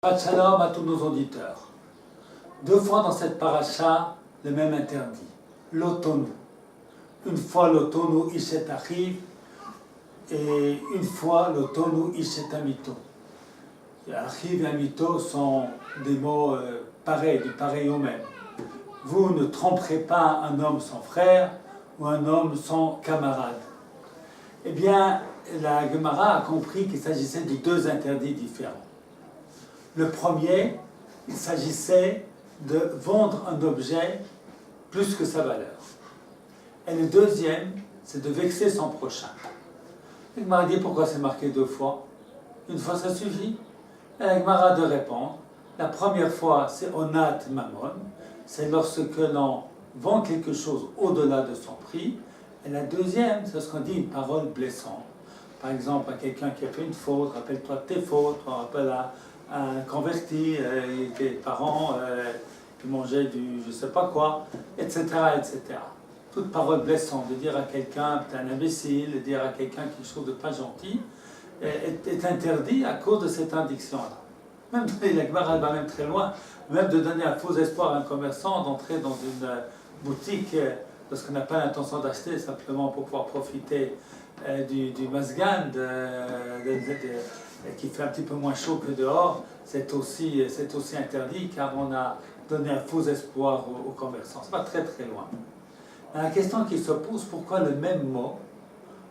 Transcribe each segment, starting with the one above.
Shalom à tous nos auditeurs. Deux fois dans cette paracha, le même interdit, l'autono. Une fois l'autono ishet achiv et une fois l'autono ishet amito. Achiv et amito sont des mots pareils, du pareil au même. Vous ne tromperez pas un homme sans frère ou un homme sans camarade. Eh bien, la Gemara a compris qu'il s'agissait de deux interdits différents. Le premier, il s'agissait de vendre un objet plus que sa valeur. Et le deuxième, c'est de vexer son prochain. Il m'a dit pourquoi c'est marqué deux fois. Une fois ça suffit. Et il m'a de répondre. La première fois, c'est onat mamon, c'est lorsque l'on vend quelque chose au-delà de son prix. Et la deuxième, c'est ce qu'on dit une parole blessante. Par exemple, à quelqu'un qui a fait une faute, rappelle-toi de tes fautes, on rappelle à un converti, tes parents qui mangeaient du je ne sais pas quoi, etc., etc. Toute parole blessante, de dire à quelqu'un t'es un imbécile, de dire à quelqu'un quelque chose de pas gentil, est interdit à cause de cette indiction-là. Même la Gemara va même très loin, même de donner un faux espoir à un commerçant d'entrer dans une boutique lorsqu'on n'a pas l'intention d'acheter, simplement pour pouvoir profiter du masgan, qui fait un petit peu moins chaud que dehors, c'est aussi interdit car on a donné un faux espoir aux commerçants. C'est pas très très loin. La question qui se pose, pourquoi le même mot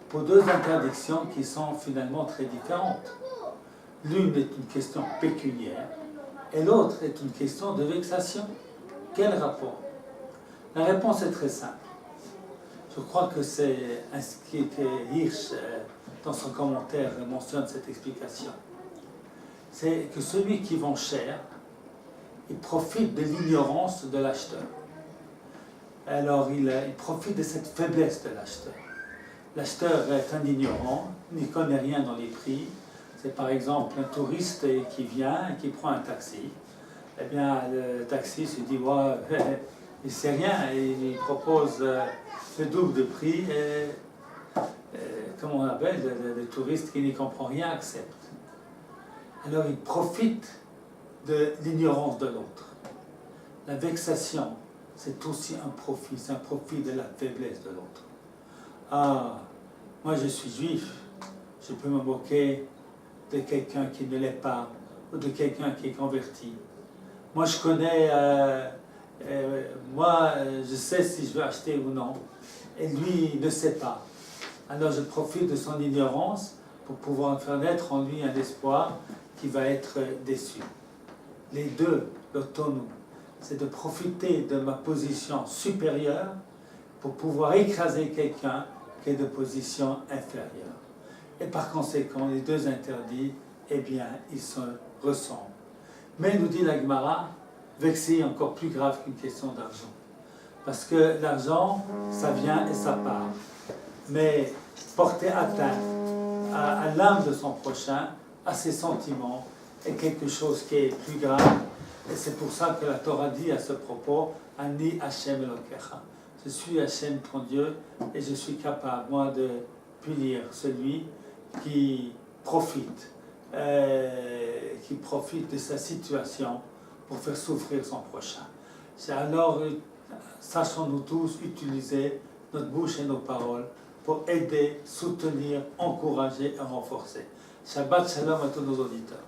pour deux interdictions qui sont finalement très différentes? L'une est une question pécuniaire et l'autre est une question de vexation. Quel rapport? La réponse est très simple. Je crois que c'est ce que Hirsch, dans son commentaire, mentionne cette explication. C'est que celui qui vend cher, il profite de l'ignorance de l'acheteur. Alors il profite de cette faiblesse de l'acheteur. L'acheteur est un ignorant, il ne connaît rien dans les prix. C'est par exemple un touriste qui vient et qui prend un taxi. Eh bien, le taxi se dit ouais, il ne sait rien et il propose le double de prix et comme on appelle, le touriste qui n'y comprend rien accepte. Alors il profite de l'ignorance de l'autre. La vexation, c'est aussi un profit, c'est un profit de la faiblesse de l'autre. Ah, moi je suis juif, je peux me moquer de quelqu'un qui ne l'est pas, ou de quelqu'un qui est converti. Moi je connais, je sais si je veux acheter ou non, et lui il ne sait pas. Alors je profite de son ignorance pour pouvoir faire naître en lui un espoir qui va être déçu. Les deux, l'autono, c'est de profiter de ma position supérieure pour pouvoir écraser quelqu'un qui est de position inférieure. Et par conséquent, les deux interdits, eh bien, ils se ressemblent. Mais nous dit la Gemara, vexer est encore plus grave qu'une question d'argent. Parce que l'argent, ça vient et ça part. Mais porter atteinte à l'âme de son prochain, à ses sentiments, est quelque chose qui est plus grave. Et c'est pour ça que la Torah dit à ce propos, Ani Hashem Elokecha. Je suis Hashem ton Dieu et je suis capable, moi, de punir celui qui profite de sa situation pour faire souffrir son prochain. C'est alors, sachons-nous tous utiliser notre bouche et nos paroles pour aider, soutenir, encourager et renforcer. Shabbat Shalom à tous nos auditeurs.